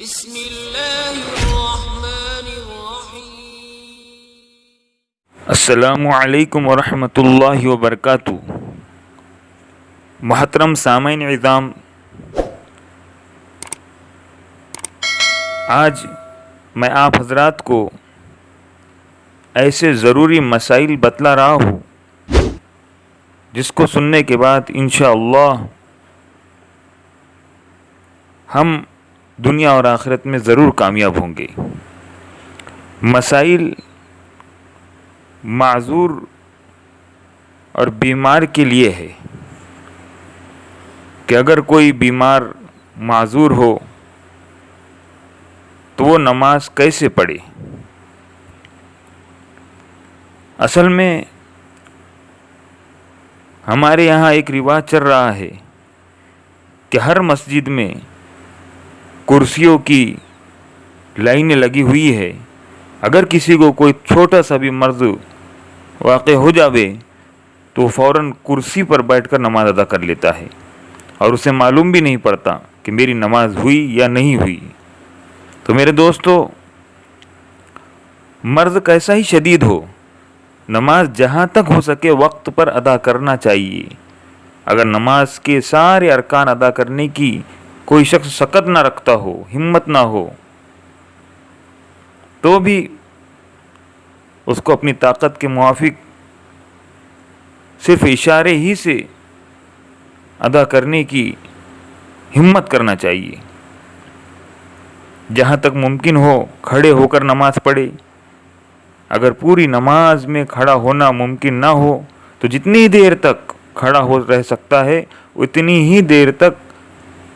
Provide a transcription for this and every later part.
بسم اللہ الرحمن الرحیم۔ السلام علیکم ورحمۃ اللہ وبرکاتہ۔ محترم سامعین اعظام، آج میں آپ حضرات کو ایسے ضروری مسائل بتلا رہا ہوں جس کو سننے کے بعد انشاءاللہ ہم دنیا اور آخرت میں ضرور کامیاب ہوں گے۔ مسائل معذور اور بیمار کے لیے ہے کہ اگر کوئی بیمار معذور ہو تو وہ نماز کیسے پڑھے۔ اصل میں ہمارے یہاں ایک رواج چل رہا ہے کہ ہر مسجد میں کرسیوں کی لائنیں لگی ہوئی ہے، اگر کسی کو کوئی چھوٹا سا بھی مرض واقع ہو جاوے تو فوراً کرسی پر بیٹھ کر نماز ادا کر لیتا ہے اور اسے معلوم بھی نہیں پڑتا کہ میری نماز ہوئی یا نہیں ہوئی۔ تو میرے دوستو، مرض کیسا ہی شدید ہو، نماز جہاں تک ہو سکے وقت پر ادا کرنا چاہیے۔ اگر نماز کے سارے ارکان ادا کرنے کی کوئی شخص سکت نہ رکھتا ہو، ہمت نہ ہو، تو بھی اس کو اپنی طاقت کے موافق صرف اشارے ہی سے ادا کرنے کی ہمت کرنا چاہیے۔ جہاں تک ممکن ہو کھڑے ہو کر نماز پڑھے۔ اگر پوری نماز میں کھڑا ہونا ممکن نہ ہو تو جتنی دیر تک کھڑا ہو رہ سکتا ہے اتنی ہی دیر تک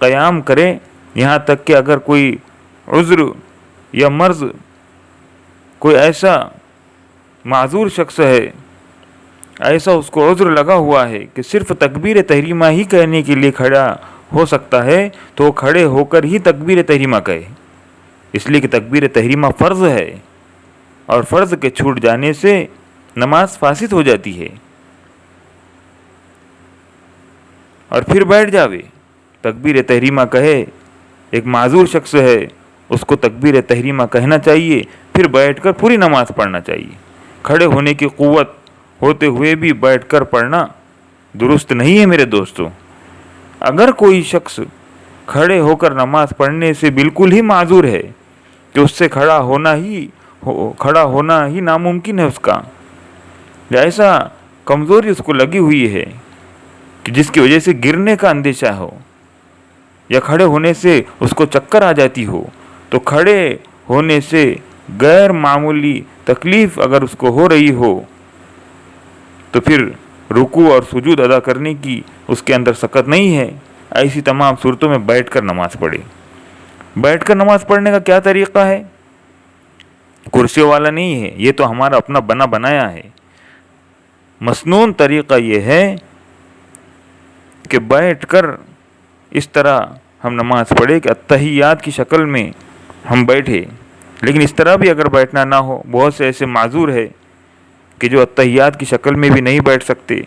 قیام کرے، یہاں تک کہ اگر کوئی عذر یا مرض، کوئی ایسا معذور شخص ہے، ایسا اس کو عذر لگا ہوا ہے کہ صرف تکبیر تحریمہ ہی کہنے کے لیے کھڑا ہو سکتا ہے تو وہ کھڑے ہو کر ہی تکبیر تحریمہ کہے، اس لیے کہ تکبیر تحریمہ فرض ہے اور فرض کے چھوٹ جانے سے نماز فاسد ہو جاتی ہے۔ اور پھر بیٹھ جاوے، تکبیر تحریمہ کہے، ایک معذور شخص ہے اس کو تکبیر تحریمہ کہنا چاہیے، پھر بیٹھ کر پوری نماز پڑھنا چاہیے۔ کھڑے ہونے کی قوت ہوتے ہوئے بھی بیٹھ کر پڑھنا درست نہیں ہے میرے دوستو۔ اگر کوئی شخص کھڑے ہو کر نماز پڑھنے سے بالکل ہی معذور ہے کہ اس سے کھڑا ہونا ہی ناممکن ہے، اس کا یا ایسا کمزوری اس کو لگی ہوئی ہے کہ جس کی وجہ سے گرنے کا اندیشہ ہو یا کھڑے ہونے سے اس کو چکر آ جاتی ہو، تو کھڑے ہونے سے غیر معمولی تکلیف اگر اس کو ہو رہی ہو تو پھر رکوع اور سجود ادا کرنے کی اس کے اندر سکت نہیں ہے۔ ایسی تمام صورتوں میں بیٹھ کر نماز پڑھے۔ بیٹھ کر نماز پڑھنے کا کیا طریقہ ہے؟ کرسیوں والا نہیں ہے، یہ تو ہمارا اپنا بنا بنایا ہے۔ مسنون طریقہ یہ ہے کہ بیٹھ کر اس طرح ہم نماز پڑھے کہ اتحیات کی شکل میں ہم بیٹھے، لیکن اس طرح بھی اگر بیٹھنا نہ ہو، بہت سے ایسے معذور ہے کہ جو اتحیات کی شکل میں بھی نہیں بیٹھ سکتے،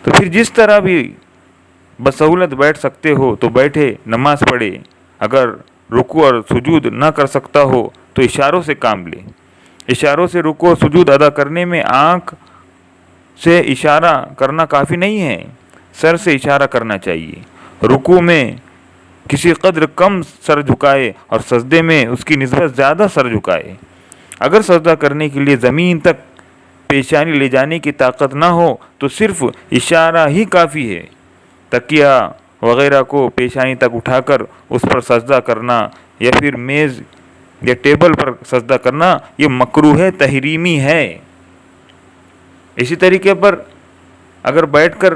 تو پھر جس طرح بھی بسہولت بیٹھ سکتے ہو تو بیٹھے نماز پڑھے۔ اگر رکوع اور سجود نہ کر سکتا ہو تو اشاروں سے کام لے۔ اشاروں سے رکوع اور سجود ادا کرنے میں آنکھ سے اشارہ کرنا کافی نہیں ہے، سر سے اشارہ کرنا چاہیے۔ رکوع میں کسی قدر کم سر جھکائے اور سجدے میں اس کی نسبت زیادہ سر جھکائے۔ اگر سجدہ کرنے کے لیے زمین تک پیشانی لے جانے کی طاقت نہ ہو تو صرف اشارہ ہی کافی ہے۔ تکیہ وغیرہ کو پیشانی تک اٹھا کر اس پر سجدہ کرنا یا پھر میز یا ٹیبل پر سجدہ کرنا یہ مکروہ تحریمی ہے۔ اسی طریقے پر اگر بیٹھ کر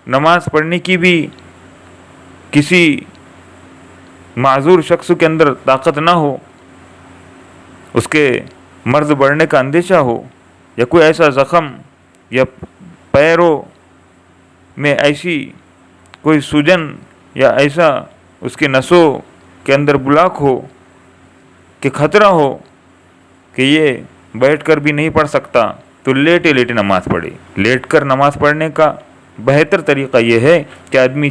نماز پڑھنے کی بھی کسی معذور شخص کے اندر طاقت نہ ہو، اس کے مرض بڑھنے کا اندیشہ ہو یا کوئی ایسا زخم یا پیروں میں ایسی کوئی سوجن یا ایسا اس کے نسوں کے اندر بلاک ہو کہ خطرہ ہو کہ یہ بیٹھ کر بھی نہیں پڑھ سکتا، تو لیٹے لیٹے نماز پڑھے۔ لیٹ کر نماز پڑھنے کا بہتر طریقہ یہ ہے کہ آدمی